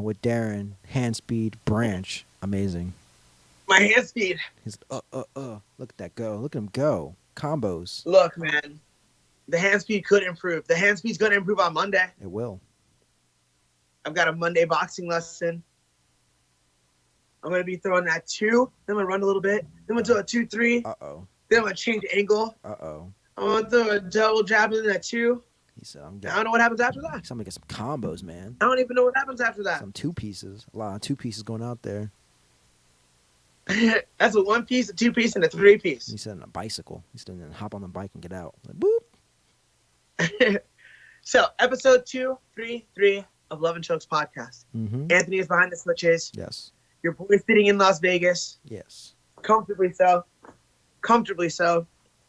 with Darren, hand speed, branch. Amazing. My hand speed. He's Look at that go. Look at him go. Combos. Look, man. The hand speed could improve. The hand speed's going to improve on Monday. It will. I've got a Monday boxing lesson. I'm going to be throwing that 2. Then I'm going to run a little bit. Then I'm going to do a 2-3. Uh-oh. Then I'm going to change angle. Uh-oh. I'm going to throw a double jab in that 2. He said, I don't know what happens after that. I'm gonna get some combos, man. I don't even know what happens after that. Some 2 pieces. A lot of 2 pieces going out there. That's a 1 piece, a 2 piece, and a 3 piece. He said on a bicycle. He said then hop on the bike and get out. Like, boop. So, episode 233 of Love and Chokes podcast. Mm-hmm. Anthony is behind the switches. Yes. Your boy's sitting in Las Vegas. Yes. Comfortably so. Comfortably so.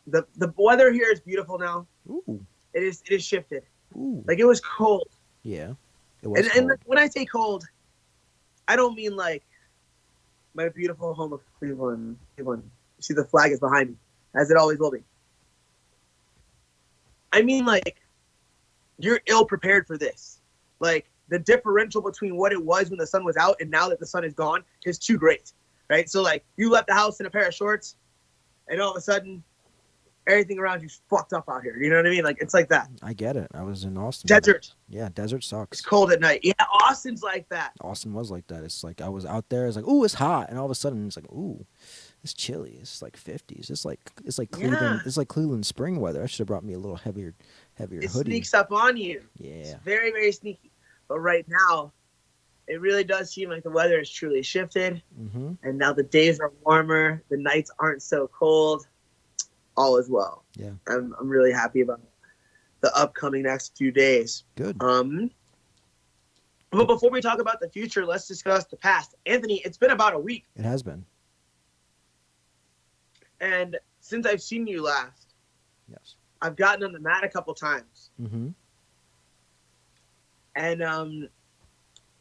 The weather here is beautiful now. Ooh. It is shifted. Ooh. Like, it was cold. Yeah. It was And cold. when I say cold, I don't mean like my beautiful home of Cleveland. You see the flag is behind me, as it always will be. I mean, like, you're ill prepared for this. Like, the differential between what it was when the sun was out and now that the sun is gone is too great, right? So, like, you left the house in a pair of shorts, and all of a sudden, everything around you's fucked up out here. You know what I mean? Like, it's like that. I get it. I was in Austin. Desert. Yeah, desert sucks. It's cold at night. Yeah, Austin's like that. Austin was like that. It's like I was out there. It's like, ooh, it's hot, and all of a sudden, it's like, ooh, it's chilly. It's like 50s. It's like Cleveland. Yeah. It's like Cleveland spring weather. I should have brought me a little heavier It hoodie. sneaks up on you. Yeah. It's very, very sneaky. But right now, it really does seem like the weather has truly shifted. Mm-hmm. And now the days are warmer. The nights aren't so cold. All is well. Yeah. I'm really happy about the upcoming next few days. Good. But before we talk about the future, let's discuss the past. Anthony, it's been about a week. It has been. And since I've seen you last, Yes. I've gotten on the mat a couple times. Mm-hmm. And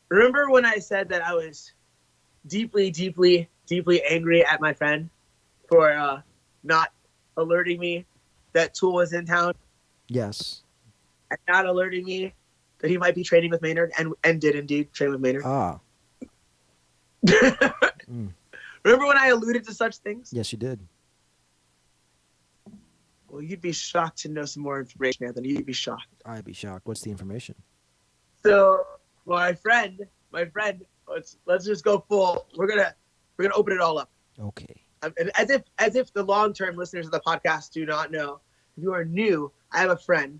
remember when I said that I was deeply, deeply, deeply angry at my friend for not alerting me that Tool was in town Yes. and not alerting me that he might be training with Maynard and did indeed train with Maynard? Ah. Remember when I alluded to such things? Yes, you did. Well, you'd be shocked to know some more information, Anthony. You'd be shocked. I'd be shocked. What's the information? So my friend, let's just go full. We're gonna open it all up. Okay. As if the long-term listeners of the podcast do not know. If you are new, I have a friend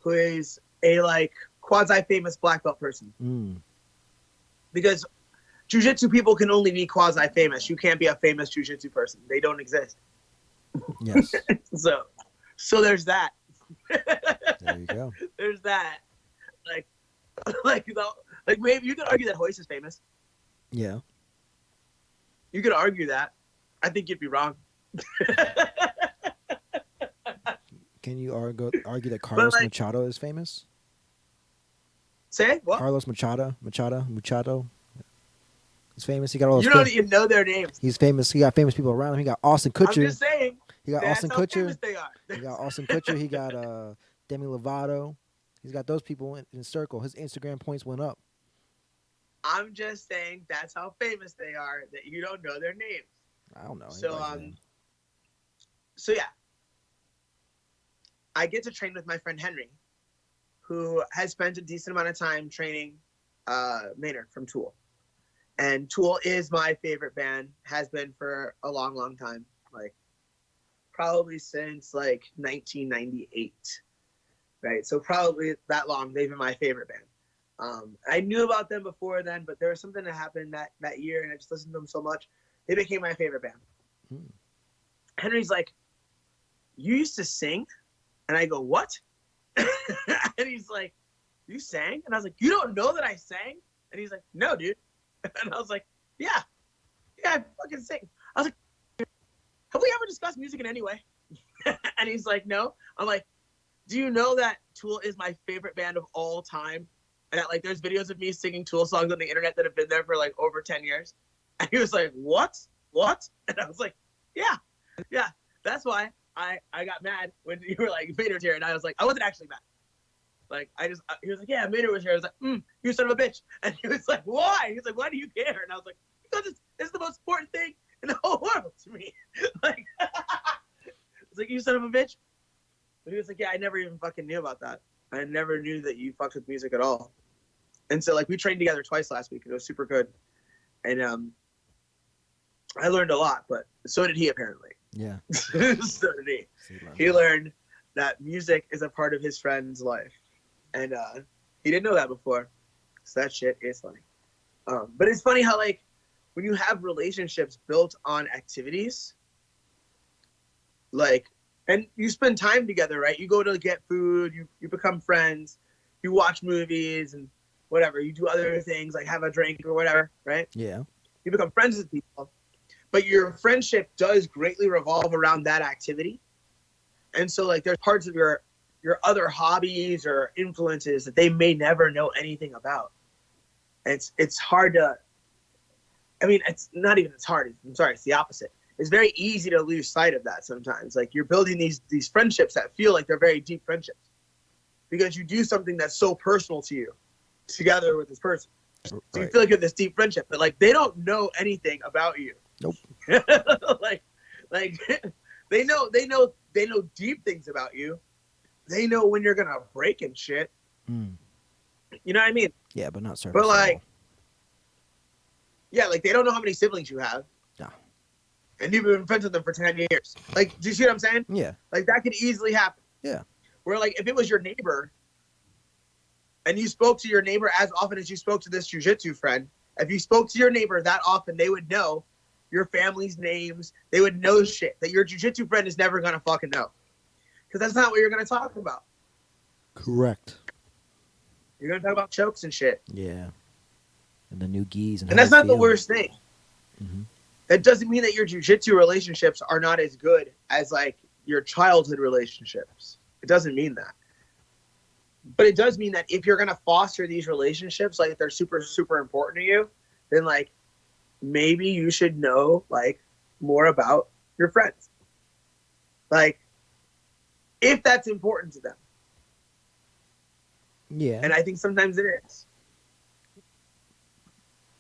who is a like quasi-famous black belt person. Mm. Because jiu-jitsu people can only be quasi-famous. You can't be a famous jiu-jitsu person. They don't exist. Yes. So there's that. There you go. There's that. Like maybe you could argue that Hoist is famous. Yeah. You could argue that. I think you'd be wrong. Can you argue that Carlos Machado is famous? Say what? Carlos Machado. He's famous. He got all those. You don't even know their names. He's famous. He got famous people around him. He got Austin Kutcher. I'm just saying. He got That's Austin how Kutcher. famous they are. He got Austin Kutcher. He got Demi Lovato. He's got those people in a circle. His Instagram points went up. I'm just saying that's how famous they are that you don't know their names. I don't know. So yeah. I get to train with my friend Henry, who has spent a decent amount of time training Maynard from Tool. And Tool is my favorite band, has been for a long, long time. Like probably since like 1998. Right? So probably that long they've been my favorite band. I knew about them before then, but there was something that happened that year and I just listened to them so much. They became my favorite band. Hmm. Henry's like, "You used to sing?" And I go, "What?" And he's like, "You sang?" And I was like, "You don't know that I sang?" And he's like, "No, dude." And I was like, yeah, I fucking sing. I was like, have we ever discussed music in any way? And he's like, no. I'm like, do you know that Tool is my favorite band of all time? And that, like, there's videos of me singing Tool songs on the internet that have been there for like over 10 years. And he was like, what? And I was like, yeah. That's why I got mad when you were like, Vader's here. And I was like, I wasn't actually mad. Like he was like, yeah, Maynard was here. I was like, you son of a bitch. And he was like, why? He was like, why do you care? And I was like, because it's the most important thing in the whole world to me. Like, it's like, you son of a bitch. But he was like, yeah, I never even fucking knew about that. I never knew that you fucked with music at all. And so like we trained together twice last week and it was super good. And I learned a lot, but so did he apparently. Yeah. So did he. He learned that music is a part of his friend's life. And he didn't know that before. So that shit is funny. But it's funny how like when you have relationships built on activities, like, and you spend time together, right? You go to get food, you become friends, you watch movies and whatever. You do other things like have a drink or whatever, right? Yeah. You become friends with people. But your friendship does greatly revolve around that activity. And so like there's parts of your other hobbies or influences that they may never know anything about. And it's hard to, I mean, it's not even it's hard. I'm sorry, it's the opposite. It's very easy to lose sight of that sometimes. Like you're building these friendships that feel like they're very deep friendships because you do something that's so personal to you together with this person. So you feel like you have this deep friendship, but like they don't know anything about you. Nope. like they know deep things about you. They know when you're gonna break and shit. Mm. You know what I mean? Yeah, but not surface. But like, yeah, like they don't know how many siblings you have. No. And you've been friends with them for 10 years. Like, do you see what I'm saying? Yeah. Like that could easily happen. Yeah. Where like if it was your neighbor and you spoke to your neighbor as often as you spoke to this jujitsu friend, if you spoke to your neighbor that often, they would know your family's names. They would know shit that your jujitsu friend is never gonna fucking know. Because that's not what you're gonna talk about. Correct. You're gonna talk about chokes and shit. Yeah. And the new gis and that's not the worst thing. Mm-hmm. That doesn't mean that your jujitsu relationships are not as good as like your childhood relationships. It doesn't mean that. But it does mean that if you're gonna foster these relationships, like if they're super, super important to you, then like maybe you should know like more about your friends. Like if that's important to them. Yeah. And I think sometimes it is.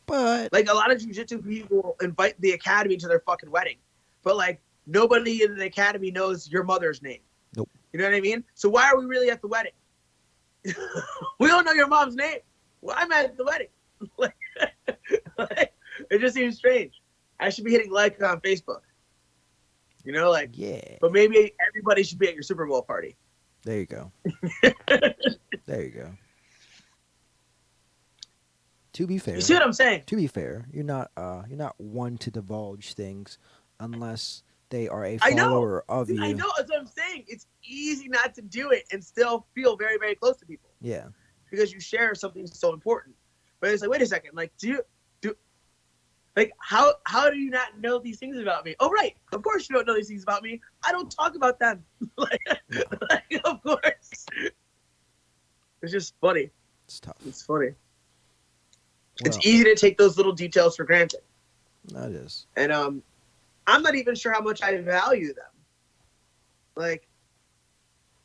But like a lot of jiu-jitsu people invite the academy to their fucking wedding. But like nobody in the academy knows your mother's name. Nope. You know what I mean? So why are we really at the wedding? We don't know your mom's name. Well, I'm at the wedding. like, it just seems strange. I should be hitting like on Facebook. You know, like, yeah. But maybe everybody should be at your Super Bowl party. There you go. There you go. To be fair, you see what I'm saying? To be fair, you're not one to divulge things unless they are a follower of you. I know, that's what I'm saying. It's easy not to do it and still feel very, very close to people. Yeah. Because you share something so important. But it's like, wait a second, like how do you not know these things about me? Oh right, of course you don't know these things about me. I don't talk about them. like, of course. It's just funny. It's tough. It's funny. Well, it's easy to take those little details for granted. That is. And I'm not even sure how much I value them. Like,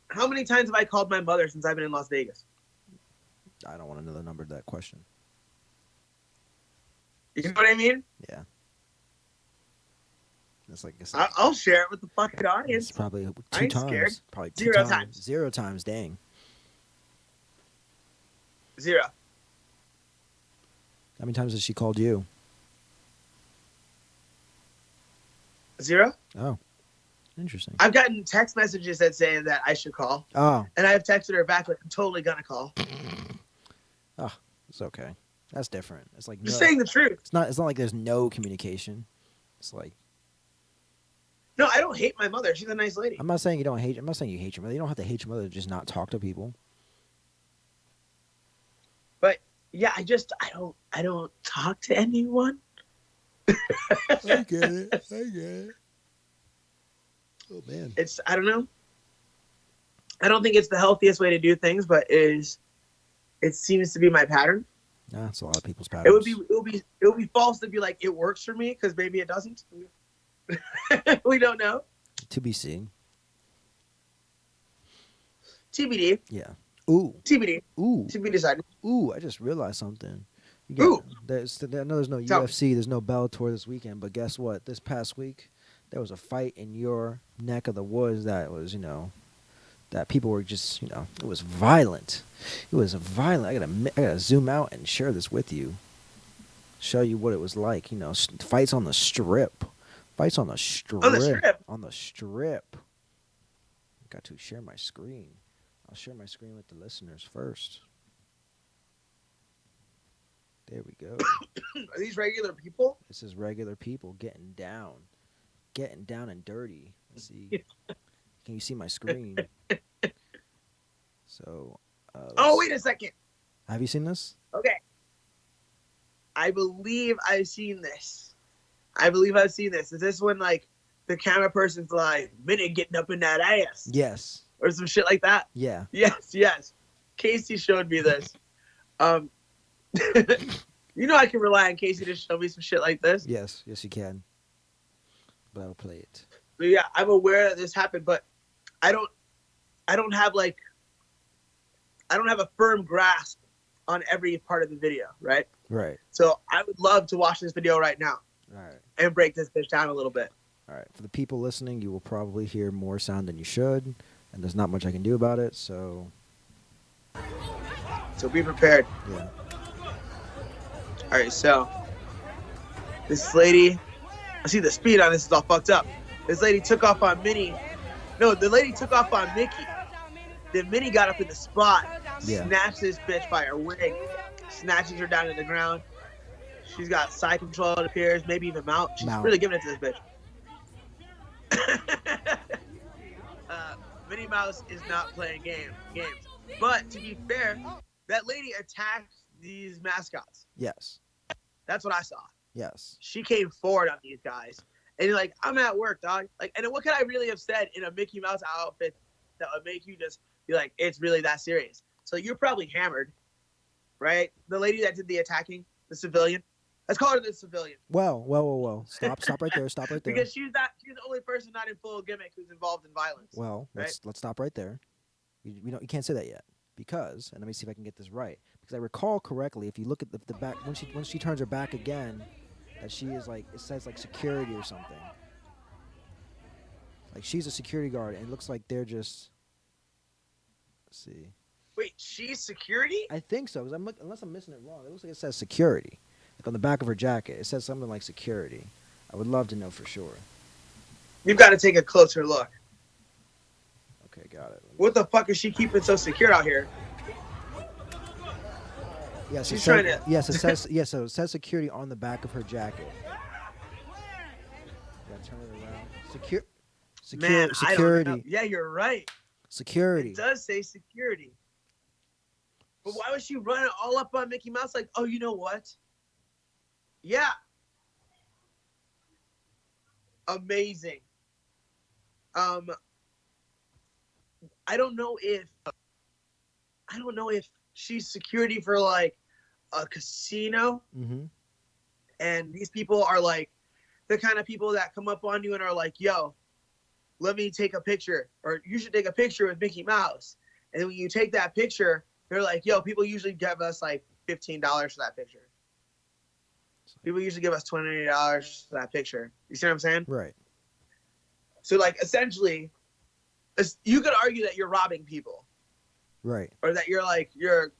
how many times have I called my mother since I've been in Las Vegas? I don't want to know the number to that question. You know what I mean? Yeah. It's like I'll share it with the fucking audience. It's probably I two ain't times. scared. Probably two Zero times. times. 0 times. Dang. 0. How many times has she called you? 0. Oh, interesting. I've gotten text messages that say that I should call. Oh. And I've texted her back like, I'm totally gonna call. Oh, it's okay. That's different. It's like Just saying the truth. It's not like there's no communication. It's like. No, I don't hate my mother. She's a nice lady. I'm not saying you don't hate. I'm not saying you hate your mother. You don't have to hate your mother to just not talk to people. But yeah, I don't talk to anyone. I get it. Oh man. I don't know. I don't think it's the healthiest way to do things, but it seems to be my pattern. Yeah, it's a lot of people's patterns. It would be false to be like it works for me because maybe it doesn't. We don't know. To be seen. TBD. Yeah. Ooh, TBD. ooh, TBD decided. ooh! I just realized something. You got Ooh. I know there's no Tell me. UFC, there's no Bellator this weekend, but guess what? This past week, there was a fight in your neck of the woods that was, that people were just, it was violent. It was violent. I gotta zoom out and share this with you. Show you what it was like. Fights on the strip. Fights on the strip. On the strip. On the strip. Got to share my screen. I'll share my screen with the listeners first. There we go. Are these regular people? This is regular people getting down and dirty. Let's see. Can you see my screen? So. Oh, wait a second. Have you seen this? Okay. I believe I've seen this. Is this when like the camera person's like, "Minute getting up in that ass"? Yes. Or some shit like that? Yeah. Yes. Casey showed me this. I can rely on Casey to show me some shit like this. Yes, you can. But I'll play it. So yeah, I'm aware that this happened, but I don't have a firm grasp on every part of the video, right? Right. So I would love to watch this video right now. All right. And break this bitch down a little bit. All right. For the people listening, you will probably hear more sound than you should, and there's not much I can do about it, so. So be prepared. Yeah. All right, so this lady, I see the speed on this is all fucked up. This lady took off on Minnie. No, the lady took off on Mickey. Then Minnie got up in the spot, snatched this bitch by her wig, snatches her down to the ground. She's got side control, it appears, maybe even mount. She's really giving it to this bitch. Minnie Mouse is not playing games. But to be fair, that lady attacked these mascots. Yes. That's what I saw. Yes. She came forward on these guys. And you're like, I'm at work, dog. Like, and what could I really have said in a Mickey Mouse outfit that would make you just be like, it's really that serious? So you're probably hammered, right? The lady that did the attacking, the civilian. Let's call her the civilian. Well. Stop right there. Because she's the only person not in full gimmick who's involved in violence. Well, right? let's stop right there. You can't say that yet. Because, and let me see if I can get this right. Because I recall correctly, if you look at the back, when she turns her back again, that she is like, it says like security or something. Like she's a security guard, and it looks like they're just. Let's see. Wait, she's security? I think so. Unless I'm missing it wrong, it looks like it says security. Like on the back of her jacket, it says something like security. I would love to know for sure. You've got to take a closer look. Okay, got it. What the fuck is she keeping so secure out here? Yes, she's trying to. Yes, it says. Yes, so it says security on the back of her jacket. Yeah, turn it around. Man, security. I don't know. Yeah, you're right. Security. It does say security. But why was she running all up on Mickey Mouse? Like, oh, you know what? Yeah. Amazing. I don't know if she's security for like a casino. Mm-hmm. And these people are like the kind of people that come up on you and are like, yo, let me take a picture, or you should take a picture with Mickey Mouse. And when you take that picture, they're like, yo, people usually give us like $15 for that picture. People usually give us $20 for that picture. You see what I'm saying? Right. So like essentially, you could argue that you're robbing people. Right. Or that you're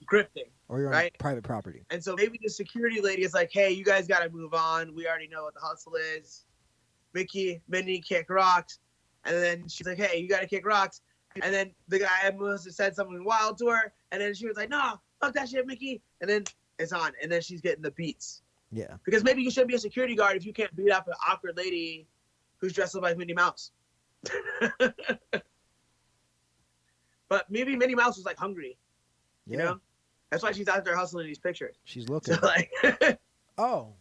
grifting. Or you're on private property. And so maybe the security lady is like, hey, you guys got to move on. We already know what the hustle is. Minnie kick rocks. And then she's like, hey, you got to kick rocks. And then the guy must have said something wild to her. And then she was like, no, fuck that shit, Mickey. And then it's on. And then she's getting the beats. Yeah. Because maybe you shouldn't be a security guard if you can't beat up an awkward lady who's dressed up like Minnie Mouse. But maybe Minnie Mouse was like hungry. You know? That's why she's out there hustling these pictures. She's looking. So like oh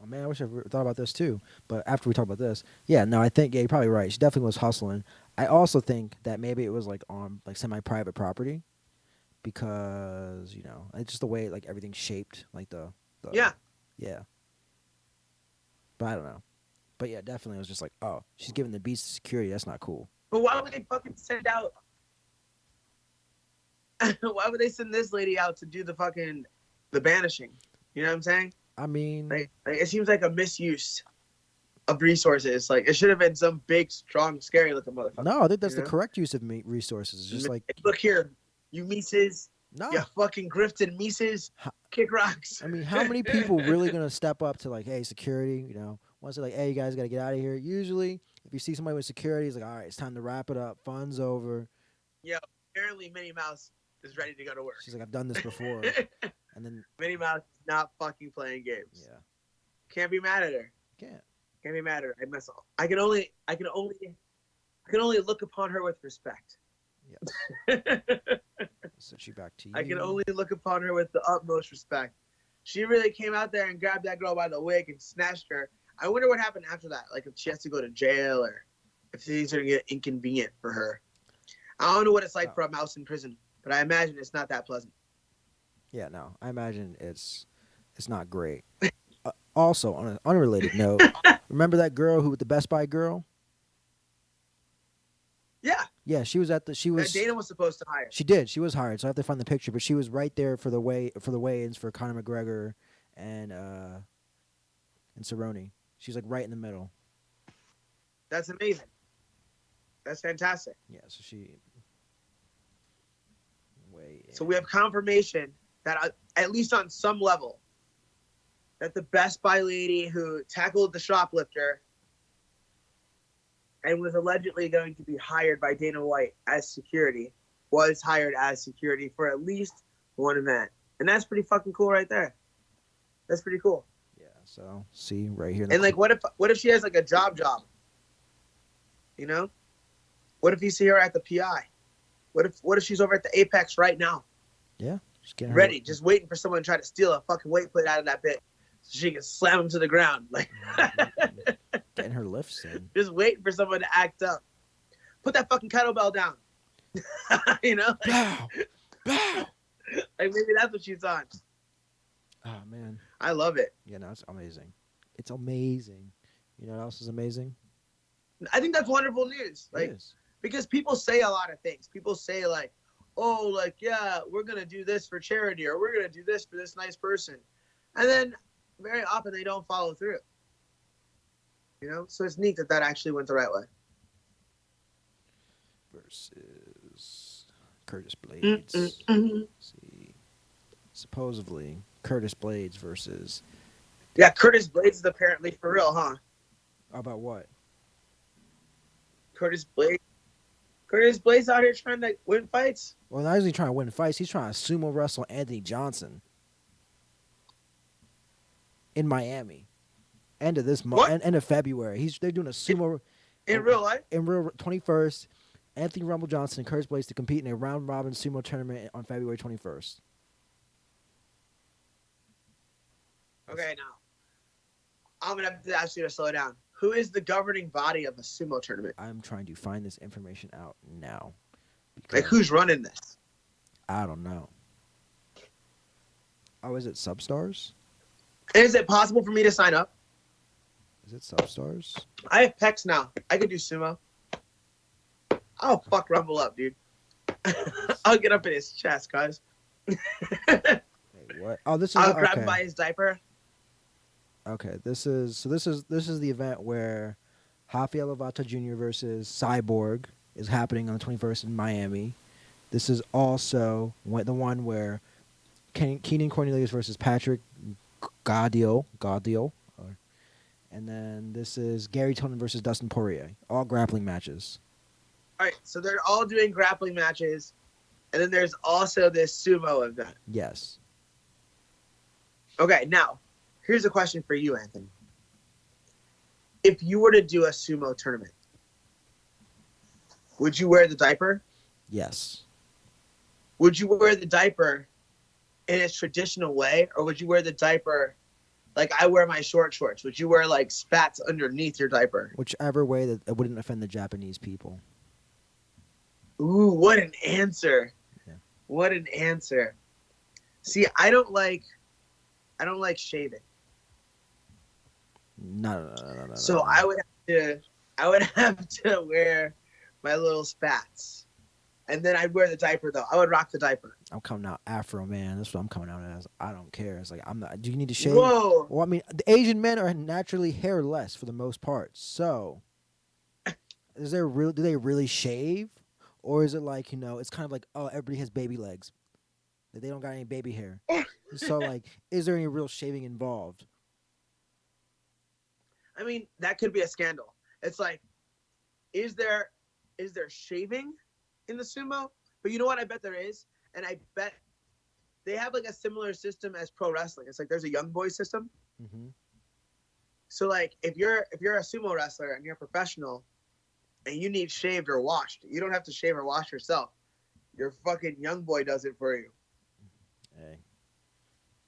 man, I wish I thought about this too. But after we talk about this, I think you're probably right. She definitely was hustling. I also think that maybe it was like on like semi-private property, because it's just the way like everything's shaped, like the yeah. But I don't know. But yeah, definitely it was just like, oh, she's giving the beats to security. That's not cool. But why would they fucking send out Why would they send this lady out to do the banishing? You know what I'm saying? I mean, Like it seems like a misuse of resources. Like it should have been some big, strong, scary looking motherfucker. no, I think that's You the know? correct use of resources. It's just like, Look here, you Mises, you no. fucking grifted Mises, kick rocks. I mean, how many people really gonna step up to like, hey, security? You know, once they're like, hey, you guys gotta get out of here. Usually, if you see somebody with security, it's like, all right, it's time to wrap it up. Fun's over. Yeah, apparently Minnie Mouse is ready to go to work. She's like, I've done this before, and then Minnie Mouse is not fucking playing games. yeah, Can't be mad at her. can't. Can't be mad at her. I mess up. I can only look upon her with respect. Yes. So she back to you. I can only look upon her with the utmost respect. She really came out there and grabbed that girl by the wig and snatched her. I wonder what happened after that. Like if she has to go to jail or if things are gonna get inconvenient for her. I don't know what it's like for a mouse in prison, but I imagine it's not that pleasant. Yeah, no, I imagine it's not great. Also, on an unrelated note, remember that girl who with the Best Buy girl? Yeah, Yeah, she was at the. She that was. Dana was supposed to hire. She did. She was hired. So I have to find the picture, but she was right there for the weigh-ins for Conor McGregor and Cerrone. She's like right in the middle. That's amazing. That's fantastic. Yeah. So she. So we have confirmation that at least on some level, that the Best Buy lady who tackled the shoplifter and was allegedly going to be hired by Dana White as security was hired as security for at least one event. And that's pretty fucking cool right there. That's pretty cool. Yeah. So see right here. And like, what if she has like a job? You know, what if you see her at the PI? What if she's over at the Apex right now? Yeah. Just getting ready, just waiting for someone to try to steal a fucking weight plate out of that bitch so she can slam him to the ground. Like getting her lifts in. Just waiting for someone to act up. Put that fucking kettlebell down. You know? Bow. Bow. Like maybe that's what she's on. Oh man. I love it. Yeah, no, it's amazing. It's amazing. You know what else is amazing? I think that's wonderful news. Like, it is. because people say a lot of things. People say like, oh, like, yeah, we're going to do this for charity or we're going to do this for this nice person. And then very often they don't follow through. You know? So it's neat that actually went the right way. Versus Curtis Blades. See. Supposedly, Curtis Blades versus... Yeah, Curtis Blades is apparently for real, huh? About what? Curtis Blades out here trying to win fights? Well, not only trying to win fights, he's trying to sumo wrestle Anthony Johnson in Miami. End of this month, end of February. They're doing a sumo in real life. In real 21st, Anthony Rumble Johnson and Curtis Blades to compete in a round robin sumo tournament on February 21st. Okay, now I'm gonna have to ask you to slow down. Who is the governing body of a sumo tournament? I'm trying to find this information out now. Like, who's running this? I don't know. Oh, is it Substars? Is it possible for me to sign up? Is it Substars? I have pecs now. I could do sumo. I'll fuck Rumble up, dude. I'll get up in his chest, cuz. Wait, what? Oh, this is. I'll grab him by his diaper. Okay, this is the event where Rafael Lovato Jr. versus Cyborg is happening on the 21st in Miami. This is also the one where Keenan Cornelius versus Patrick Gaudio, and then this is Gary Tonin versus Dustin Poirier. All grappling matches. All right, so they're all doing grappling matches, and then there's also this sumo event. Yes. Okay, now, here's a question for you, Anthony. If you were to do a sumo tournament, would you wear the diaper? Yes. Would you wear the diaper in its traditional way, or would you wear the diaper like I wear my short shorts? Would you wear like spats underneath your diaper? Whichever way that it wouldn't offend the Japanese people. Ooh, what an answer. Yeah. What an answer. See, I don't like shaving. No. So I would have to wear my little spats. And then I'd wear the diaper though. I would rock the diaper. I'm coming out Afro man. That's what I'm coming out as. I don't care. It's like I'm not. Do you need to shave? Whoa. Well, I mean, the Asian men are naturally hairless for the most part. So, is there real? Do they really shave, or is it like it's kind of like oh everybody has baby legs, they don't got any baby hair. So like, is there any real shaving involved? I mean, that could be a scandal. It's like, is there shaving in the sumo? But you know what? I bet there is, and I bet they have like a similar system as pro wrestling. It's like there's a young boy system. Mm-hmm. So like, if you're a sumo wrestler and you're a professional, and you need shaved or washed, you don't have to shave or wash yourself. Your fucking young boy does it for you. Hey,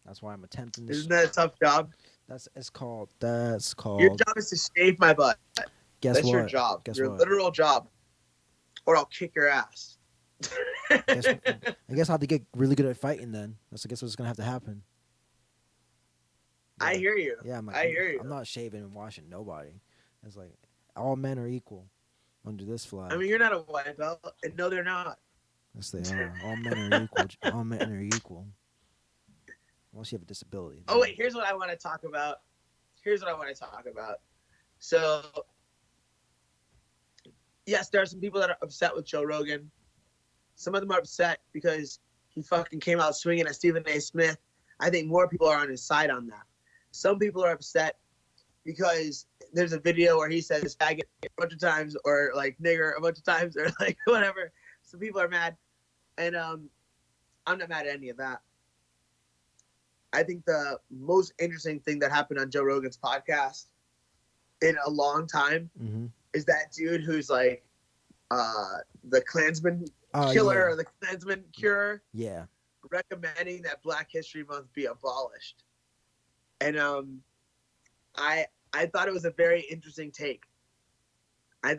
that's why I'm attempting. Isn't that a tough job? That's called. Your job is to shave my butt. Guess That's what? your job. Guess your what? literal job. Or I'll kick your ass. I guess I'll have to get really good at fighting then. I guess what's gonna have to happen. I hear you. Yeah, I hear you. I'm not shaving and washing nobody. It's like all men are equal under this flag. I mean, you're not a white belt, and no, they're not. Yes, they are. All men are equal. All men are equal. Unless you have a disability. Oh wait, here's what I want to talk about. So, yes, there are some people that are upset with Joe Rogan. Some of them are upset because he fucking came out swinging at Stephen A. Smith. I think more people are on his side on that. Some people are upset because there's a video where he says faggot a bunch of times or like nigger a bunch of times or like whatever. Some people are mad. And I'm not mad at any of that. I think the most interesting thing that happened on Joe Rogan's podcast in a long time is that dude who's like the Klansman killer or the Klansman curer. Yeah. Recommending that Black History Month be abolished. And I thought it was a very interesting take. It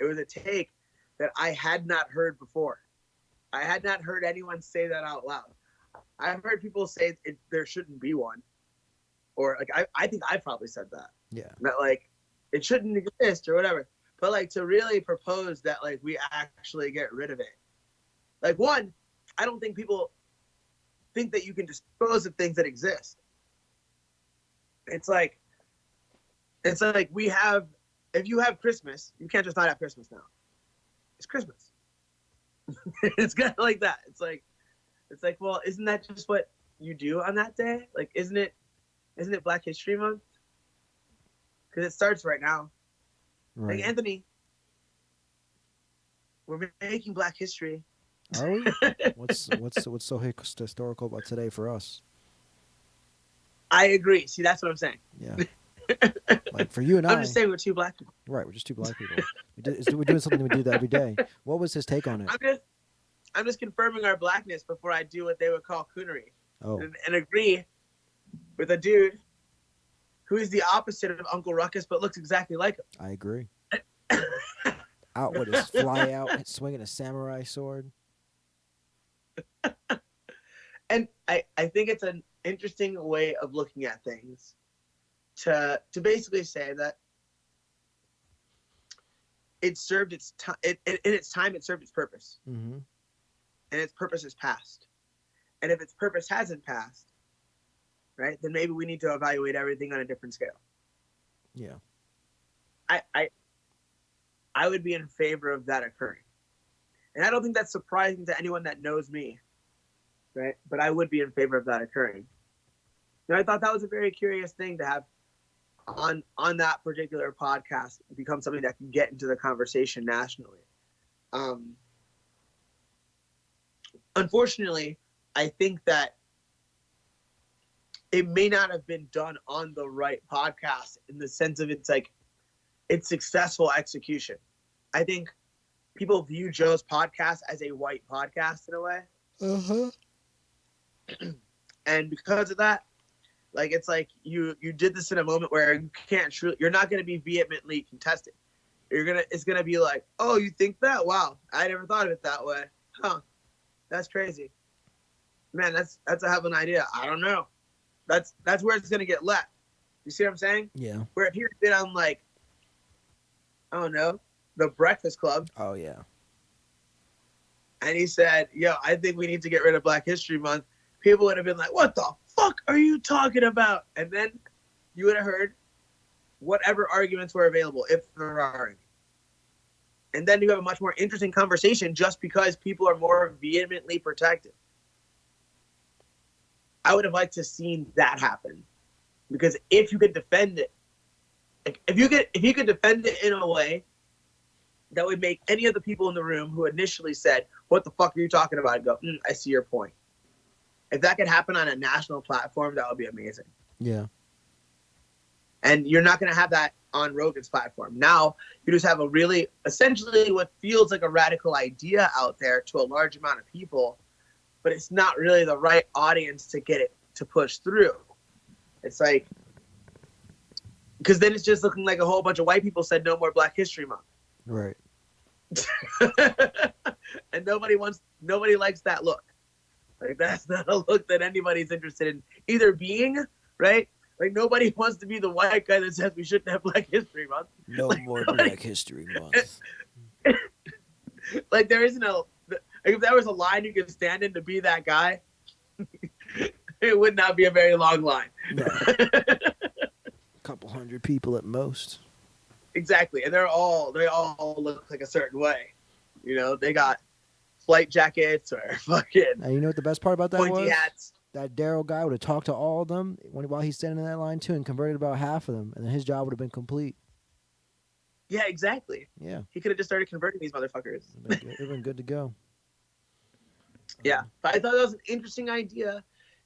was a take that I had not heard before. I had not heard anyone say that out loud. I've heard people say there shouldn't be one. Or like I think I probably said that. Yeah. That like it shouldn't exist or whatever. But like to really propose that like we actually get rid of it. Like one, I don't think people think that you can dispose of things that exist. It's like we have, if you have Christmas, you can't just not have Christmas now. It's Christmas. It's kind of like that. It's like, well, isn't that just what you do on that day? Like, isn't it Black History Month? Because it starts right now. Right. Like, Anthony, we're making Black History. Are we? What's so historical about today for us? I agree. See, that's what I'm saying. Yeah. Like for you and I'm just saying we're two black people. Right, we're just two black people. We're doing something we do that every day. What was his take on it? I'm just confirming our blackness before I do what they would call coonery. Oh. And agree with a dude who is the opposite of Uncle Ruckus but looks exactly like him. I agree. Out with his fly out, swinging a samurai sword. And I think it's an interesting way of looking at things to basically say that it served its time. In its time, it served its purpose, Mm-hmm. and its purpose is past. And if its purpose hasn't passed, right, then maybe we need to evaluate everything on a different scale. Yeah. I would be in favor of that occurring, and I don't think that's surprising to anyone that knows me, right? But I would be in favor of that occurring. I thought that was a very curious thing to have on that particular podcast become something that can get into the conversation nationally. Unfortunately, I think that it may not have been done on the right podcast in the sense of its successful execution. I think people view Joe's podcast as a white podcast in a way. Uh-huh. And because of that, like it's like you did this in a moment where you're not going to be vehemently contested. It's gonna be like, oh, you think that? Wow, I never thought of it that way. Huh? That's crazy, man. That's a hell of an idea. I don't know. That's where it's gonna get left. You see what I'm saying? Yeah. Where if you'd been on like, I don't know, The Breakfast Club. Oh yeah. and he said, "Yo, I think we need to get rid of Black History Month," people would have been like, "What the fuck are you talking about?" And then you would have heard whatever arguments were available, if there are any. And then you have a much more interesting conversation just because people are more vehemently protected. I would have liked to have seen that happen. Because if you could defend it, if you could defend it in a way that would make any of the people in the room who initially said, "What the fuck are you talking about?" go, "I see your point." If that could happen on a national platform, that would be amazing. Yeah. And you're not going to have that on Rogan's platform. Now, you just have a really, essentially what feels like a radical idea out there to a large amount of people, but it's not really the right audience to get it to push through. It's like, because then it's just looking like a whole bunch of white people said no more Black History Month. Right. And nobody likes that look. Like, that's not a look that anybody's interested in either being, right? Like, nobody wants to be the white guy that says we shouldn't have Black History Month. No more Black History Month. Like, there isn't like, if there was a line you could stand in to be that guy, it would not be a very long line. No. Couple hundred people at most. Exactly. And they all look like a certain way. You know, they got flight jackets or fucking And you know what the best part about that pointy was? hats. That Daryl guy would have talked to all of them while he's standing in that line too, and converted about half of them, and then his job would have been complete. Yeah, exactly. Yeah. He could have just started converting these motherfuckers. It would have been good to go. Yeah. But I thought that was an interesting idea.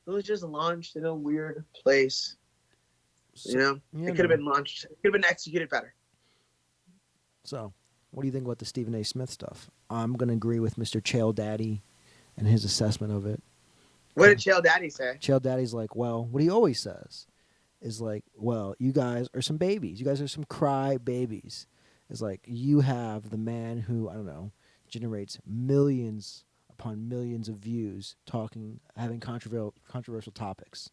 It was just launched in a weird place. You know? It could have been launched. It could have been executed better. So, what do you think about the Stephen A. Smith stuff? I'm going to agree with Mr. Chael Daddy and his assessment of it. What did Chael Daddy say? Chael Daddy's like, well, what he always says is like, well, you guys are some babies. You guys are some cry babies. It's like, you have the man who, I don't know, generates millions upon millions of views having controversial topics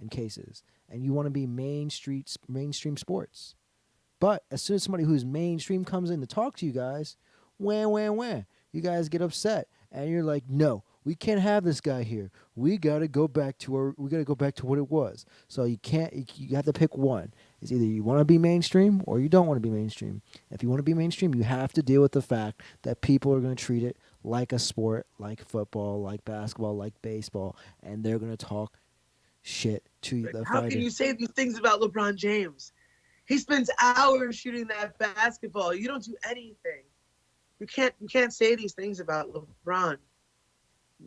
and cases. And you want to be mainstream sports. But as soon as somebody who's mainstream comes in to talk to you guys, wah, you guys get upset. And you're like, no, we can't have this guy here. We gotta go back to what it was. So you have to pick one. It's either you want to be mainstream or you don't want to be mainstream. If you want to be mainstream, you have to deal with the fact that people are going to treat it like a sport, like football, like basketball, like baseball, and they're going to talk shit to the fighter. How can you say these things about LeBron James? He spends hours shooting that basketball. You don't do anything. You can't say these things about LeBron.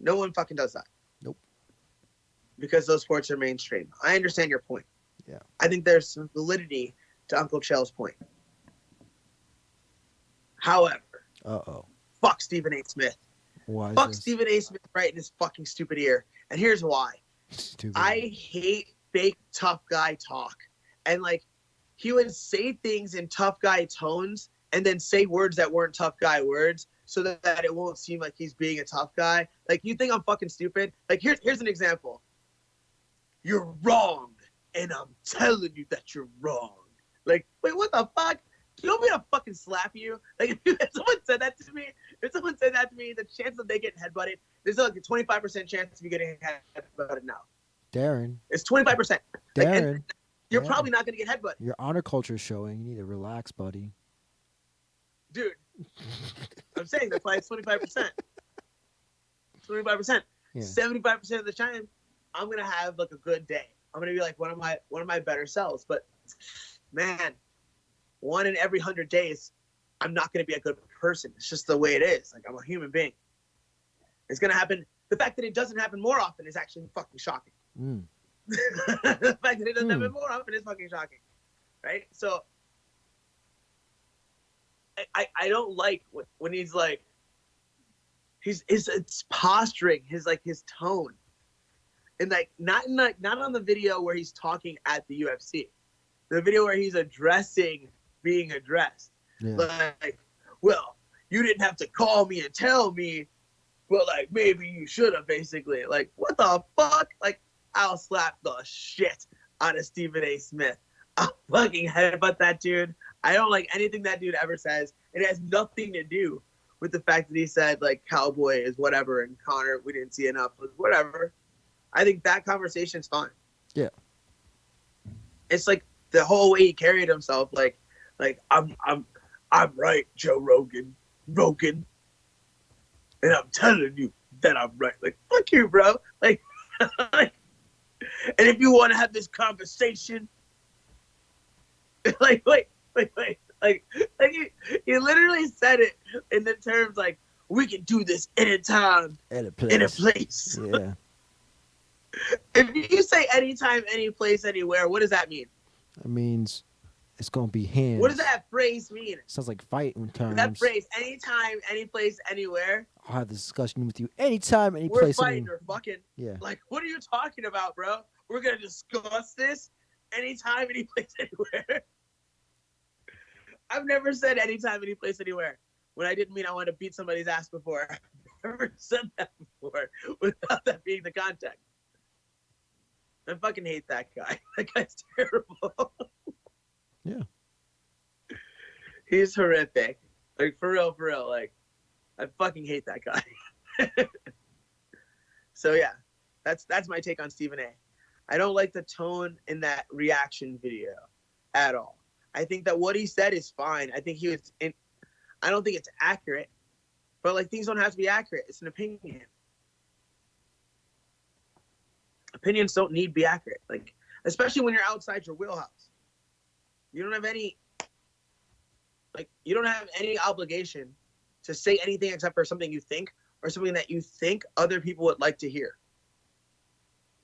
No one fucking does that. Nope. Because those sports are mainstream. I understand your point. Yeah. I think there's some validity to Uncle Chael's point. However, fuck Stephen A. Smith. Why? Fuck Stephen A. Smith right in his fucking stupid ear. And here's why. Stupid. I hate fake tough guy talk. And like, he would say things in tough guy tones and then say words that weren't tough guy words so that it won't seem like he's being a tough guy. Like, you think I'm fucking stupid? Like, here's an example. You're wrong, and I'm telling you that you're wrong. Like, wait, what the fuck? You want me to fucking slap you? Like, if someone said that to me, the chance that they get headbutted, there's like a 25% chance of you getting headbutted now. Darren. It's 25%. Darren. Like, you're probably not going to get headbutted. Your honor culture is showing. You need to relax, buddy. Dude, I'm saying that's why it's 25%. 25%. Yeah. 75% of the time, I'm going to have like a good day. I'm going to be like one of my better selves. But man, 1 in every 100 days, I'm not going to be a good person. It's just the way it is. Like, I'm a human being. It's going to happen. The fact that it doesn't happen more often is actually fucking shocking. The fact that it doesn't happen more often is fucking shocking. Right? So I don't like when he's like, it's posturing, his tone. And like not on the video where he's talking at the UFC. The video where he's being addressed. Yeah. Like, well, you didn't have to call me and tell me, but like maybe you should have, basically. Like, what the fuck? Like, I'll slap the shit out of Stephen A. Smith. I'll fucking headbutt that dude. I don't like anything that dude ever says. It has nothing to do with the fact that he said like Cowboy is whatever and Connor we didn't see enough was whatever. I think that conversation's fine. Yeah. It's like the whole way he carried himself, like I'm right, Joe Rogan, and I'm telling you that I'm right. Like fuck you, bro. Like, like, and if you want to have this conversation, like he literally said it in the terms like we can do this anytime, At a place. in a place. Yeah. If you say anytime, any place, anywhere, what does that mean? That means it's gonna be hands. What does that phrase mean? Sounds like fighting terms. That phrase, anytime, any place, anywhere. I'll have this discussion with you anytime, any We're place. fighting or fucking. Yeah. Like, what are you talking about, bro? We're gonna discuss this anytime, any place, anywhere. I've never said anytime, any place, anywhere. When I didn't mean I wanted to beat somebody's ass before. I've never said that before without that being the context. I fucking hate that guy. That guy's terrible. Yeah. He's horrific. Like, for real. Like, I fucking hate that guy. So, yeah. That's my take on Stephen A. I don't like the tone in that reaction video at all. I think that what he said is fine. I think I don't think it's accurate. But, like, things don't have to be accurate. It's an opinion. Opinions don't need to be accurate. Like, especially when you're outside your wheelhouse. You don't have any obligation to say anything except for something you think or something that you think other people would like to hear.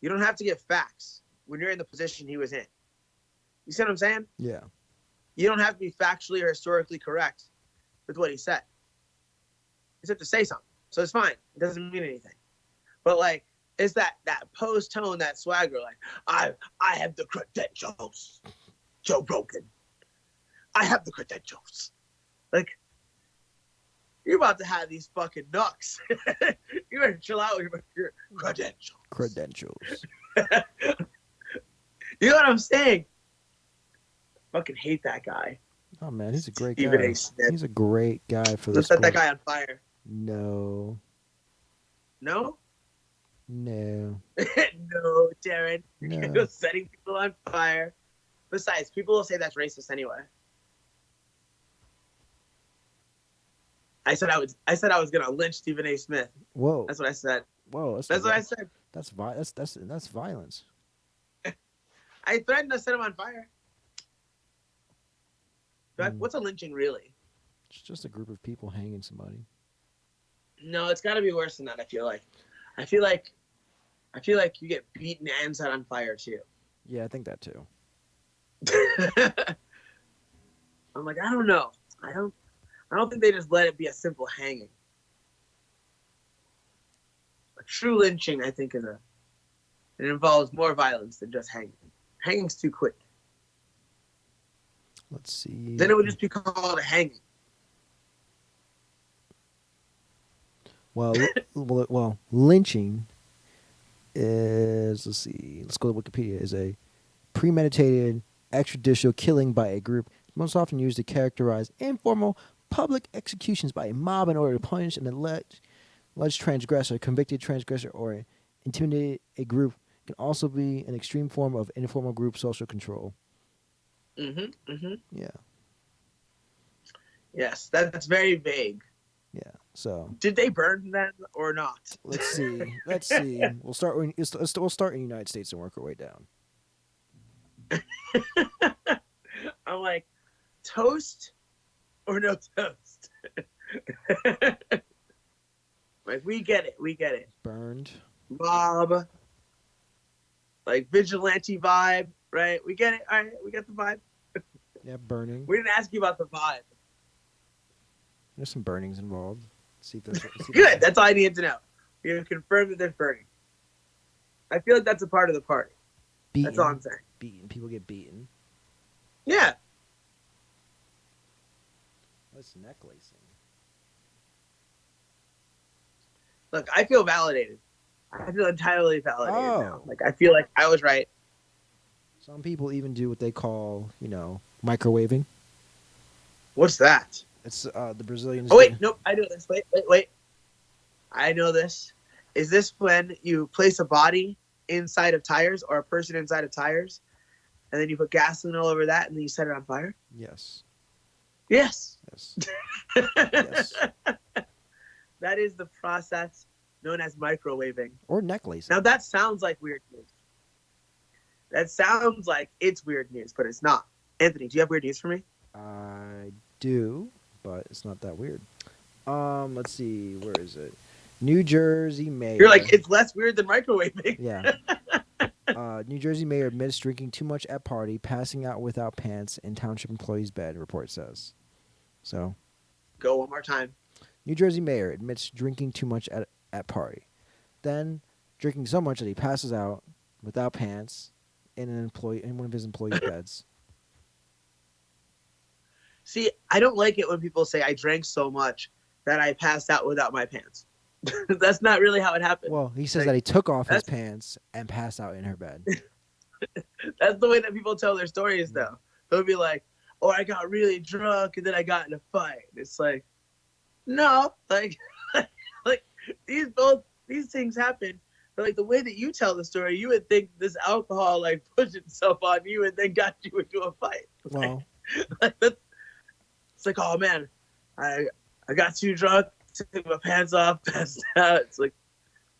You don't have to give facts when you're in the position he was in. You see what I'm saying? Yeah. You don't have to be factually or historically correct with what he said. You just have to say something. So it's fine. It doesn't mean anything. But like, it's that pose tone, that swagger, like, I have the credentials. Joe Rogan. I have the credentials. Like, you're about to have these fucking knucks. You better chill out with your credentials. Credentials. You know what I'm saying? Fucking hate that guy. Oh man, he's a great Stephen guy. A. Smith. He's a great guy for Let's this. set that guy on fire. No. No? No. No, Darren. No. You're setting people on fire. Besides, people will say that's racist anyway. I said I was gonna lynch Stephen A. Smith. Whoa. That's what I said. Whoa. That's what I said. That's violence. I threatened to set him on fire. But Mm. what's a lynching really? It's just a group of people hanging somebody. No, it's got to be worse than that. I feel like you get beaten and set on fire too. Yeah, I think that too. I'm like, I don't know. I don't think they just let it be a simple hanging. A true lynching, I think, it involves more violence than just hanging. Hanging's too quick. Let's see. Then it would just be called a hanging. Well, lynching is, let's go to Wikipedia, is a premeditated extrajudicial killing by a group, most often used to characterize informal public executions by a mob in order to punish an alleged transgressor, convicted transgressor, or intimidate a group. Can also be an extreme form of informal group social control. Yeah. Yes, that's very vague. Yeah. So Did they burn them or not? let's see. We'll start in the United States and work our way down. I'm like, toast or no toast? Like, we get it. Burned. Mob, like vigilante vibe, right? We get it. All right, we got the vibe. Yeah, burning. We didn't ask you about the vibe. There's some burnings involved. See if that's Good. That's all I need to know. You confirmed that there's burning. I feel like that's a part of the party. beaten. That's all I'm saying. Beaten. People get beaten. Yeah. What's necklacing? Look, I feel validated. I feel entirely validated now. Oh. Like, I feel like I was right. Some people even do what they call, microwaving. What's that? It's the Brazilians. Oh wait, nope, I know this. Wait. I know this. Is this when you place a body inside of tires or a person inside of tires, and then you put gasoline all over that, and then you set it on fire? Yes. Yes. Yes. Yes. That is the process known as microwaving. Or neck lacing. Now that sounds like weird news. That sounds like it's weird news, but it's not. Anthony, do you have weird news for me? I do, but it's not that weird. Let's see. Where is it? New Jersey mayor. You're like, it's less weird than microwaving. Yeah. New Jersey mayor admits drinking too much at party, passing out without pants in township employee's bed, report says. So, Go one more time. New Jersey mayor admits drinking too much at party. Then, drinking so much that he passes out without pants in one of his employees' beds. See, I don't like it when people say I drank so much that I passed out without my pants. That's not really how it happened. Well, he says Like, that he took off his pants and passed out in her bed. That's the way that people tell their stories, though. They'll be like, "Oh, I got really drunk and then I got in a fight." It's like, no, like these things happen. But like the way that you tell the story, you would think this alcohol like pushed itself on you and then got you into a fight. Well, It's like, oh man, I got too drunk, took my pants off, passed out. It's like,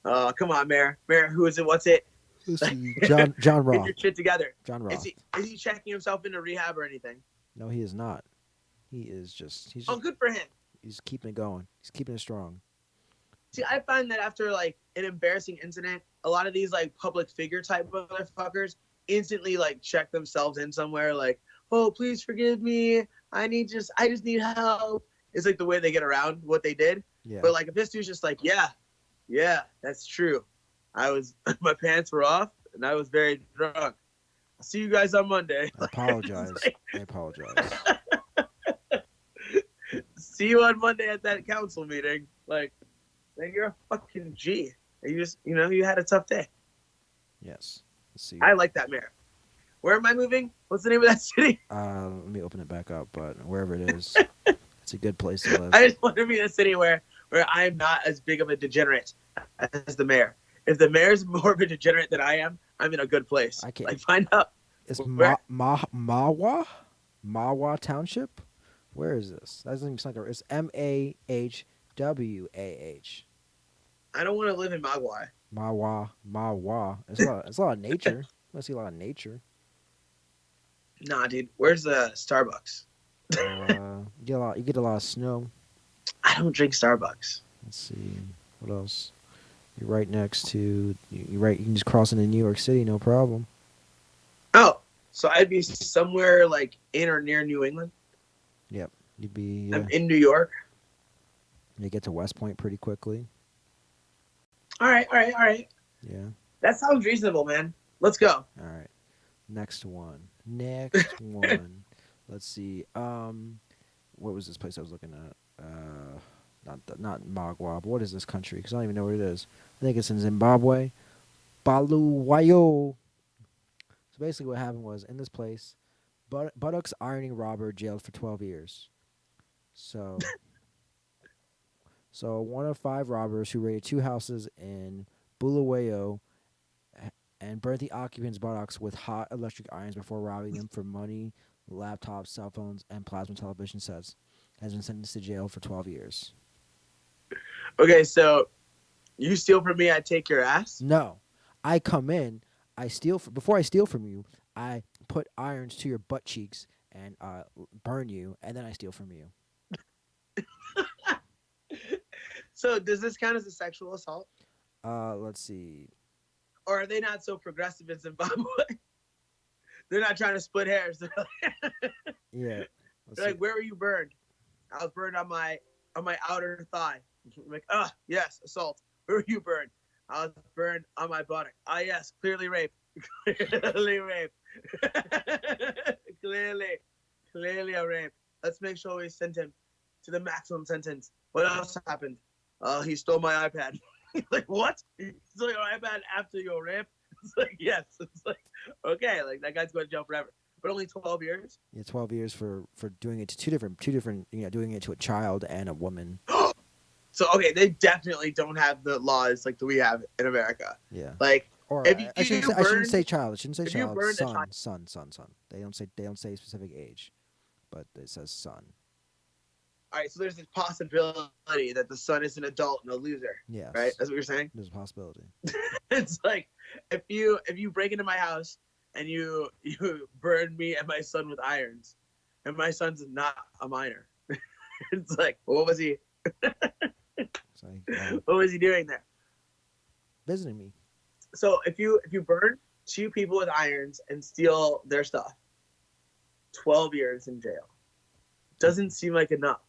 oh come on, Mayor, who is it? What's it? this is John Get Roth. your shit together. John Roth. Is he checking himself into rehab or anything? No, he is not. He's just Oh, good for him. he's keeping it going. He's keeping it strong. See, I find that after like an embarrassing incident, a lot of these like public figure type motherfuckers instantly like check themselves in somewhere. Like, oh, please forgive me. I just need help. It's like the way they get around what they did. Yeah. But like if this dude's just like, yeah, that's true. My pants were off and I was very drunk. I'll see you guys on Monday. I apologize. I apologize. See you on Monday at that council meeting. Like, man, you're a fucking G. You just, you had a tough day. Yes. Let's see. I like that mayor. Where am I moving? What's the name of that city? Let me open it back up, but wherever it is, it's a good place to live. I just want to be in a city where I'm not as big of a degenerate as the mayor. If the mayor's more of a degenerate than I am, I'm in a good place. I can't. Like, find out. It's Where? Mahwah Township. Where is this? That doesn't even sound like it's Mahwah. I don't want to live in Magwai. Mahwah. It's a lot of nature. I see a lot of nature. Nah, dude. Where's the Starbucks? You get a lot of snow. I don't drink Starbucks. Let's see. What else? You're right next to you can just cross into New York City, no problem. Oh, so I'd be somewhere like in or near New England. Yep. You'd be I'm in New York. You get to West Point pretty quickly. All right. Yeah. That sounds reasonable, man. Let's go. All right. Next one. Let's see. What was this place I was looking at? Not Magwa, but what is this country? Because I don't even know what it is. I think it's in Zimbabwe. Bulawayo. So basically what happened was, in this place, buttocks ironing robber jailed for 12 years. So one of 5 robbers who raided 2 houses in Bulawayo and burnt the occupants' buttocks with hot electric irons before robbing them for money, laptops, cell phones, and plasma television sets, has been sentenced to jail for 12 years. Okay, so you steal from me, I take your ass? No. I come in, before I steal from you, I put irons to your butt cheeks and burn you, and then I steal from you. So does this count as a sexual assault? Let's see. Or are they not so progressive in Zimbabwe? They're not trying to split hairs. Yeah. They're like, where were you burned? I was burned on my outer thigh. I'm like, yes, assault. Where were you burned? I was burned on my buttock. Yes, clearly rape. Clearly rape. Clearly a rape. Let's make sure we send him to the maximum sentence. What else happened? He stole my iPad. Like, what? You stole your iPad after your rape? It's like, yes. It's like, okay, like that guy's going to jail forever. but only 12 years. Yeah, 12 years for doing it to two different, doing it to a child and a woman. So okay, they definitely don't have the laws like that we have in America. Yeah. Like Or if I shouldn't say, you I shouldn't say burned, child. I shouldn't say if you child. burned a child, Son. They don't say a specific age, but it says son. all right. So there's this possibility that the son is an adult and a loser, Yes. right? That's what you're saying. There's a possibility. It's like if you break into my house and you burn me and my son with irons, and my son's not a minor. It's like, what was he? It's like, What was he doing there? visiting me. So if you burn two people with irons and steal their stuff, 12 years in jail doesn't seem like enough.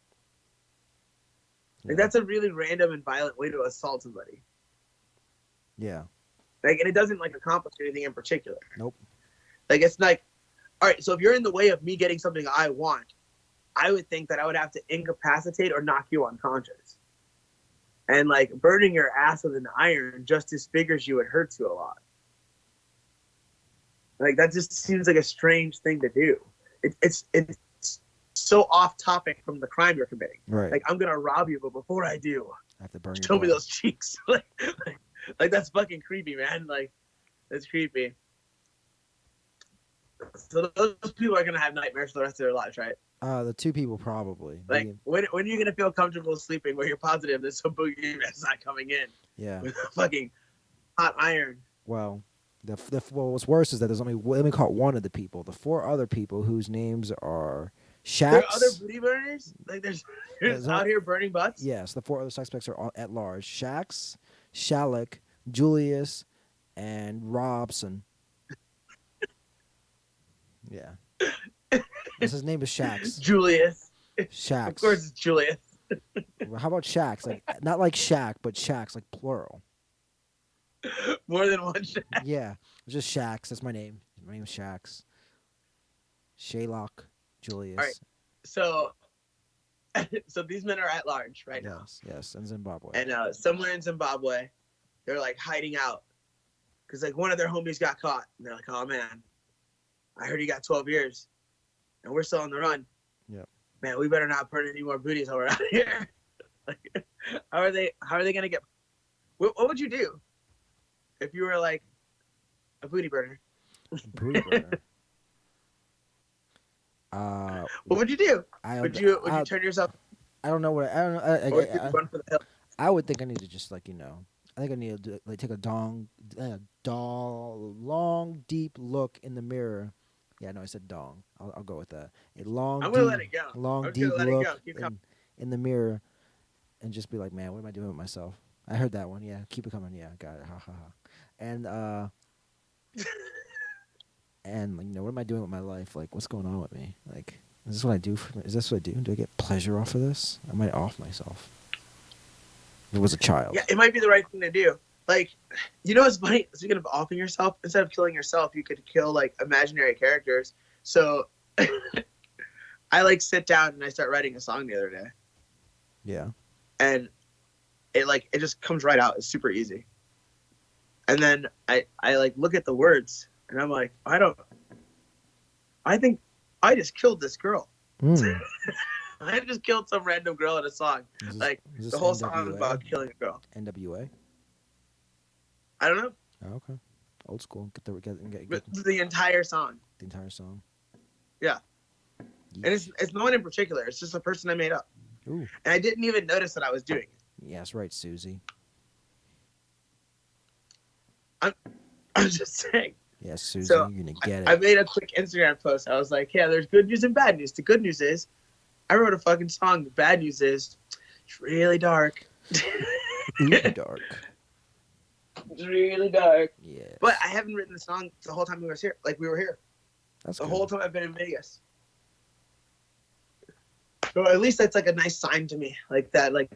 Like Yeah. that's a really random and violent way to assault somebody. Yeah. Like, and it doesn't like accomplish anything in particular. Nope. Like it's like, all right, so if you're in the way of me getting something I want, I would think that I would have to incapacitate or knock you unconscious. And like burning your ass with an iron just disfigures you and hurts you a lot. Like that just seems like a strange thing to do. It's so off topic from the crime you're committing. Right. Like I'm gonna rob you, but before I do, I have to burn your show me blood. those cheeks. like that's fucking creepy, man. Like that's creepy. So those people are gonna have nightmares for the rest of their lives, right? The two people probably. Like when are you gonna feel comfortable sleeping where you're positive there's some boogeyman's not coming in Yeah. with a fucking hot iron? Well, well, what's worse is that there's only let me call it one of the people. The four other people whose names are There Shax. are other booty burners? Like there's There's out not- here burning butts? Yes, the four other suspects are at large: Shax, Shalek, Julius, and Robson. Yeah. His name is Shax. Julius. Shax. Of course it's Julius. How about Shax? Like not like Shaq, but Shax, like plural. More than one shot. Yeah, it's just Shax. That's my name. My name is Shax. Shaylock, Julius. All right. So so these men are at large right now. Yes, and Zimbabwe. And somewhere in Zimbabwe, they're like hiding out. Cause like one of their homies got caught. And they're like, oh man, I heard he got 12 years. And we're still on the run. Yep. Man, we better not burn any more booties while we're out here. Like, how are they gonna get what would you do if you were like a booty burner? Booty burner. What would you do? I Would you turn yourself I don't know what I don't know. or would you run for the hill? I would think I need to just I think I need to take a long, deep look in the mirror. Yeah, no, I said dong. I'll go with that. A long, I'm gonna deep, let it go. long, I'm deep gonna let it go. look Keep coming. in the mirror, and just be like, man, what am I doing with myself? I heard that one. Yeah, keep it coming. Yeah, got it. Ha ha ha. And and what am I doing with my life? Like, what's going on with me? Like, is this what I do? Is this what I do? Do I get pleasure off of this? I might off myself. If it was a child. Yeah, it might be the right thing to do. Like, what's funny? Speaking of offing yourself, instead of killing yourself, you could kill like imaginary characters. So I like sit down and I start writing a song the other day, Yeah. and it just comes right out. It's super easy. And then I like look at the words and I'm like, I think I just killed this girl. Mm. I just killed some random girl in a song. Is Like this the whole song NWA? is about killing a girl. NWA. I don't know. Oh, okay. Old school. Get The entire song. the entire song. Yeah. Yeesh. And it's no one in particular. It's just a person I made up. Ooh. And I didn't even notice that I was doing it. Yeah, that's right, Susie. I'm just saying. Yes, Susie, So, you're gonna get it. I made a quick Instagram post. I was like, yeah, there's good news and bad news. The good news is I wrote a fucking song. The bad news is it's really dark. Ooh, dark. It's really dark. Yeah. But I haven't written the song the whole time we were here. Like we were here. That's The good. whole time I've been in Vegas. So at least that's like a nice sign to me. Like that, like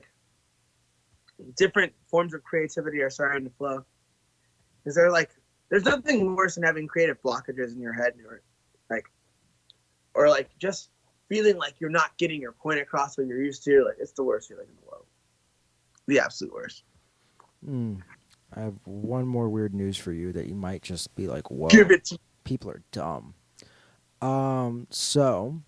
different forms of creativity are starting to flow. Is there like there's nothing worse than having creative blockages in your head or like just feeling like you're not getting your point across what you're used to. Like it's the worst feeling in the world. The absolute worst. I have one more weird news for you that you might just be like, whoa. Give it to People are dumb. So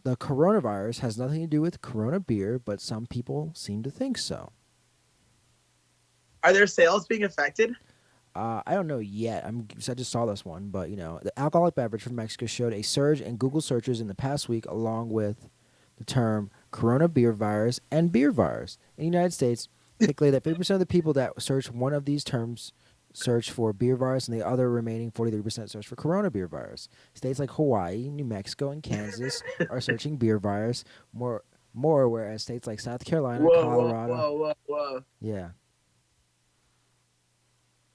the coronavirus has nothing to do with Corona beer, but some people seem to think so. Are their sales being affected? I don't know yet. I just saw this one, but the alcoholic beverage from Mexico showed a surge in Google searches in the past week, along with the term Corona beer virus and beer virus. In the United States, calculated that 50% of the people that search one of these terms search for beer virus, and the other remaining 43% search for Corona beer virus. States like Hawaii, New Mexico, and Kansas are searching beer virus more, whereas states like South Carolina, Whoa, whoa, Colorado, whoa, whoa, whoa. yeah,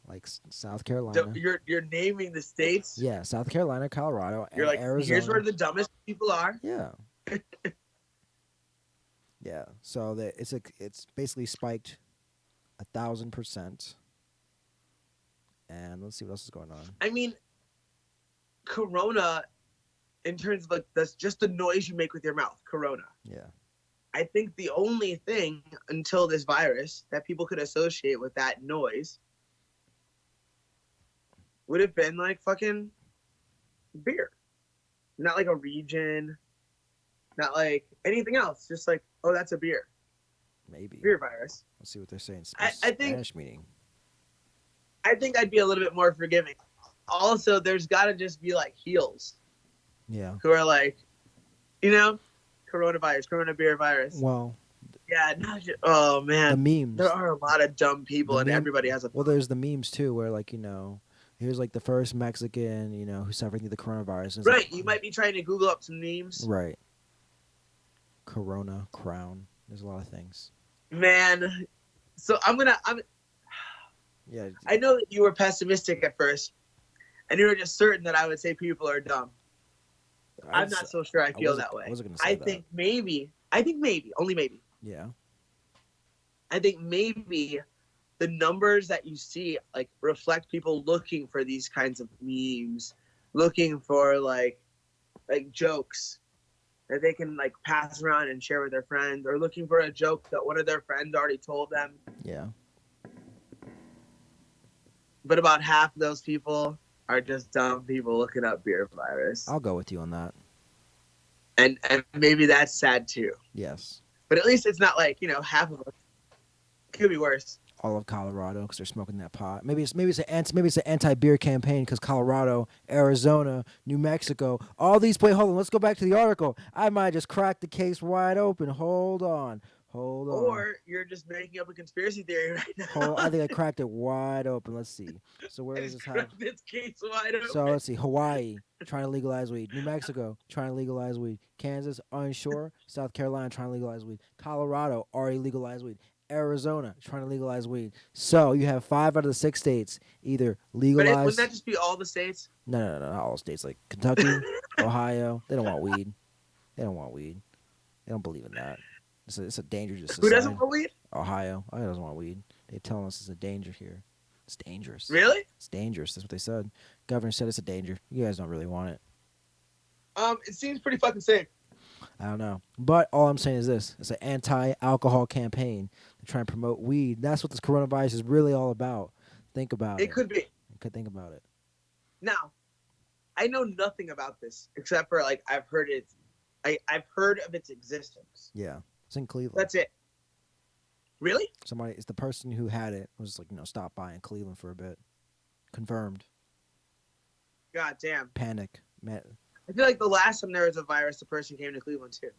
like South So Carolina. you're naming the states. Yeah, South Carolina, Colorado, You're and like, here's where Arizona. the dumbest people are. Yeah. Yeah. So it's basically spiked 1,000%. And let's see what else is going on. I mean, Corona, in terms of like that's just the noise you make with your mouth. Corona. Yeah. I think the only thing until this virus that people could associate with that noise would have been like fucking beer. Not like a region, not like anything else. Just like, oh, that's a beer. Maybe. Beer virus. Let's see what they're saying. I think Spanish meaning. I think I'd be a little bit more forgiving. Also, there's got to just be like heels Yeah. who are like, coronavirus, corona beer virus. Well, Yeah, oh the man, memes. there are a lot of dumb people, and everybody has a. Well, there's the memes too, where here's like the first Mexican, who's suffering through the coronavirus. And it's Right, like- you might be trying to Google up some names. Right. Corona, crown. There's a lot of things. Man, so Yeah. I know that you were pessimistic at first, and you were just certain that I would say people are dumb. I'm not so sure I feel that way. I wasn't gonna say I that. think maybe, only maybe. Yeah. I think maybe the numbers that you see like reflect people looking for these kinds of memes, looking for like jokes that they can like pass around and share with their friends, or looking for a joke that one of their friends already told them. Yeah. But about half of those people are just dumb people looking up beer virus. I'll go with you on that. And maybe that's sad too. Yes. But at least it's not like, half of us. It could be worse. All of Colorado because they're smoking that pot. Maybe it's an anti-beer campaign because Colorado, Arizona, New Mexico, all these play. Hold on, let's go back to the article. I might just crack the case wide open. Hold on. Or you're just making up a conspiracy theory right now. I think I cracked it wide open. Let's see. So where is this? This case wide open. So let's see. Hawaii trying to legalize weed. New Mexico trying to legalize weed. Kansas unsure. South Carolina trying to legalize weed. Colorado already legalized weed. Arizona trying to legalize weed. So you have 5 out of the 6 states either legalized. But wouldn't that just be all the states? No, not all states. Like Kentucky, Ohio, they don't want weed. They don't believe in that. It's a danger to society. Who doesn't want weed? Ohio doesn't want weed. They're telling us it's a danger here. It's dangerous. Really? It's dangerous. That's what they said. Governor said it's a danger. You guys don't really want it. It seems pretty fucking safe. I don't know. But all I'm saying is this. It's an anti-alcohol campaign. They're trying to promote weed. That's what this coronavirus is really all about. Think about it. It could be. You could think about it. Now, I know nothing about this except for like I've heard it. I've heard of its existence. Yeah. It's in Cleveland. That's it. Really? It's the person who had it was like, stopped by in Cleveland for a bit. Confirmed. God damn. Panic. Man. I feel like the last time there was a virus, the person came to Cleveland too.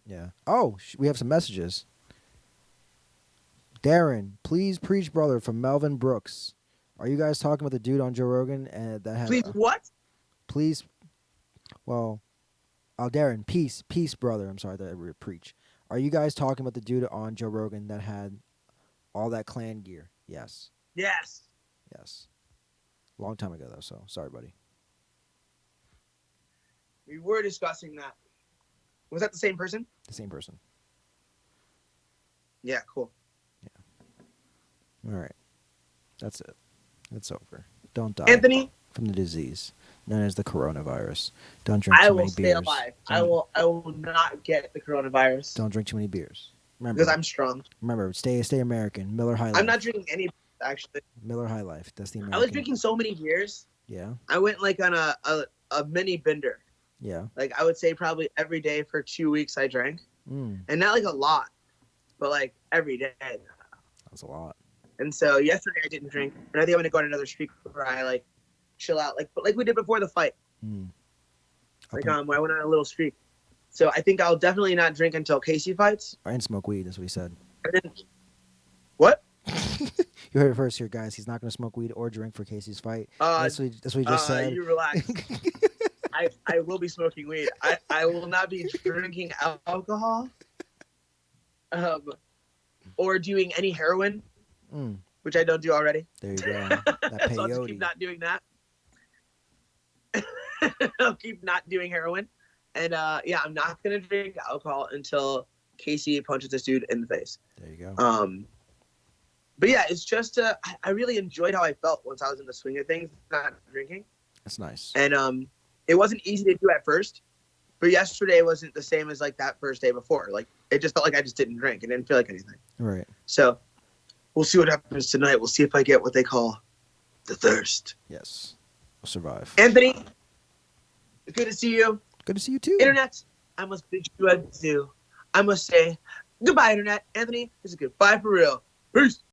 Yeah. Oh, we have some messages. Darren, please preach, brother, from Melvin Brooks. Are you guys talking about the dude on Joe Rogan and that had? Please, what? Please. Well, Darren, peace, brother. I'm sorry that I preach. Are you guys talking about the dude on Joe Rogan that had all that clan gear? Yes. Yes. Yes. Long time ago though, so sorry, buddy. We were discussing that. Was that the same person? The same person. Yeah, cool. All right. That's it. It's over. Don't die Anthony, from the disease known as the coronavirus. Don't drink I too will many stay beers. alive. I will not get the coronavirus Don't drink too many beers. Remember, because I'm strong. Stay American. Miller High Life. I'm not drinking any actually. Miller High Life. That's the American. I was drinking so many beers. Yeah. I went like on a mini bender. Yeah. Like I would say probably every day for 2 weeks I drank, Mm, and not like a lot, but like every day. that's a lot. And so yesterday I didn't drink, and I think I'm gonna go on another streak where I like chill out, like we did before the fight. Mm. Like I went on a little streak. So I think I'll definitely not drink until Casey fights. And smoke weed. That's what he said. And then, what? You heard it first here, guys. He's not going to smoke weed or drink for Casey's fight. That's what he just said. You relax. I will be smoking weed. I will not be drinking alcohol, or doing any heroin, Mm, which I don't do already. there you go. That So I'll just peyote. keep not doing that. I'll keep not doing heroin, and yeah, I'm not gonna drink alcohol until Casey punches this dude in the face. There you go. But yeah, it's just I really enjoyed how I felt once I was in the swing of things, not drinking. That's nice. And it wasn't easy to do at first, but yesterday wasn't the same as like that first day before. Like it just felt like I just didn't drink. It didn't feel like anything. Right. So we'll see what happens tonight. We'll see if I get what they call the thirst. Yes. We'll survive. Anthony, good to see you. Good to see you too. Internet, I must bid you adieu. I must say goodbye, Internet. Anthony, this is goodbye for real. Peace.